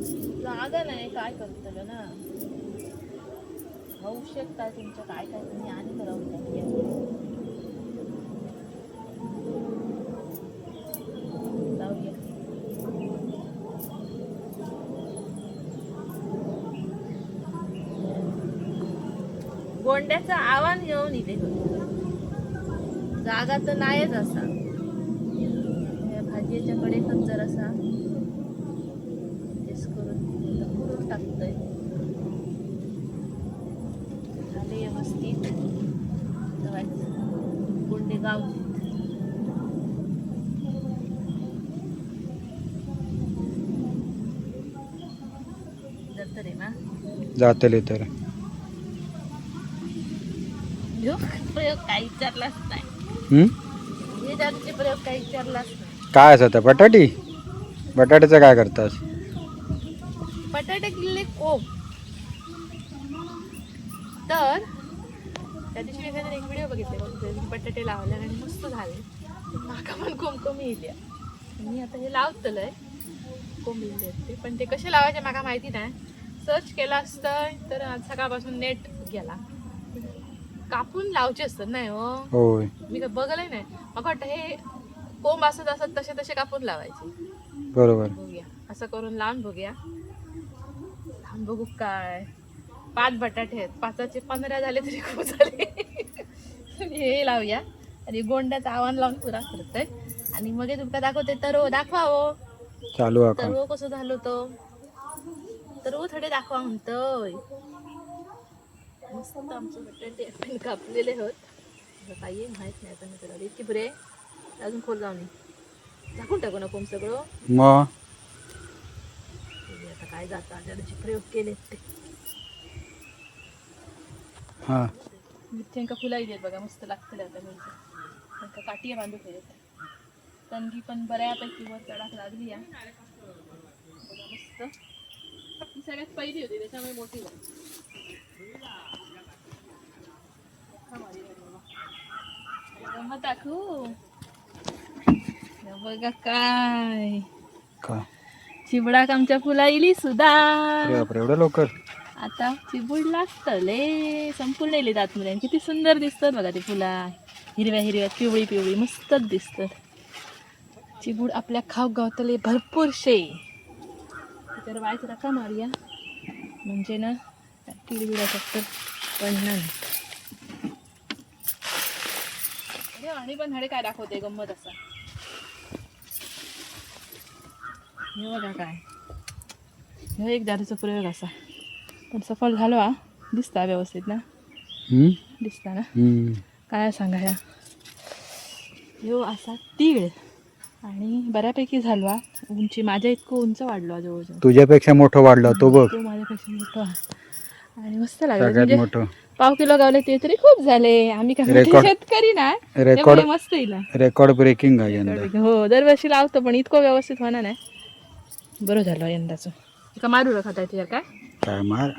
जागा नाही काय करतलो ना खाऊ शकता तुमच्या काय काय तुम्ही आणि राहून जाऊया गोंड्याचं आव्हान घेऊन इथे जागा तर नाहीच असा या भाजीच्या कडेकच जर असा करून टाकतोय झाले व्यवस्थित गोंडे गाव जातरे ना जातले तर प्रयोग काही विचारलाच नाही हे जातीचे प्रयोग काही विचारलाच नाही काय असं आता बटाटी बटाट्याचं काय करतात बटाटे किल्ले कोंब तर त्या दिवशी मी एखाद्या एक व्हिडिओ बघितले बटाटे लावले आणि मस्त झाले माका पण कोंब कमी येते मी आता हे लावतलंय कोंब येते ते पण ते कसे लावायचे माका माहिती नाही सर्च केलं असतं तर आज सकाळपासून नेट गेला कापून लावचे असतात नाही हो होय मी काय बघलंय नाही मग वाटतं हे कोंब असत असत तसे तसे कापून लावायचे बरोबर बघूया असं करून लावून बघूया लावून बघू काय 5 बटाटे आहेत 5चे 15 झाले तरी खूप झाले हे लावूया आणि गोंड्याचं आव्हान लावून पुरा करतोय आणि मग तुमका दाखवते तरव दाखवा हो चालू आहे तरव कसं झालं तो तरव थोडे दाखवा म्हणतोय मस्त आमचे बटाटे आपण कापलेले होत काही माहित नाही आता मी त्याला इतकी बरे अजून खोल जाऊन झाकून टाकू ना कोंब सगळं मग आता काय जातं आजाराचे प्रयोग केले ते हा मिरच्यांका फुला येत बघा मस्त लागतले आता मिरच्या त्यांका काठी बांधून ठेवत तणगी पण बऱ्यापैकी वर चढाक लागली या बघा मस्त ही सगळ्यात पहिली होती त्याच्यामुळे मोठी झाली टाकू बघा काय काय चिबडाक आमच्या फुला इली सुद्धा अरे बापरे एवढं लवकर आता चिबूड लागतले संपूर्ण येले आतमध्ये किती सुंदर दिसतात बघा ते फुला हिरव्या हिरव्या पिवळी पिवळी मस्तच दिसतात चिबूड आपल्या खाऊ गावतले भरपूरशे तर वायच रका मारूया म्हणजे ना किडबिडा फक्त पडणार नाही अरे आणि पण हाडे काय दाखवते गंमत असा हे बघा काय हे एक जादूचा प्रयोग असा पण सफल झालो हा दिसता व्यवस्थित ना दिसता ना काय सांगा ह्या ह्यो असा तीळ आणि बऱ्यापैकी झालो हा उंची माझ्या इतकं उंच वाढलो जवळजवळ तुझ्यापेक्षा मोठं वाढलं तो बघ तो माझ्यापेक्षा मोठा आणि मस्त लागलं सगळ्यात म्हणजे मोठं 1/2 किलो गावले ते तरी खूप झाले आम्ही काय शेतकरी नाही रेकॉर्ड मस्त येईल रेकॉर्ड ब्रेकिंग आहे यंदा हो दरवर्षी लावतो पण इतकं व्यवस्थित होणार नाही बरं झालं यंदाचं का मारू खाता येते काय काय मार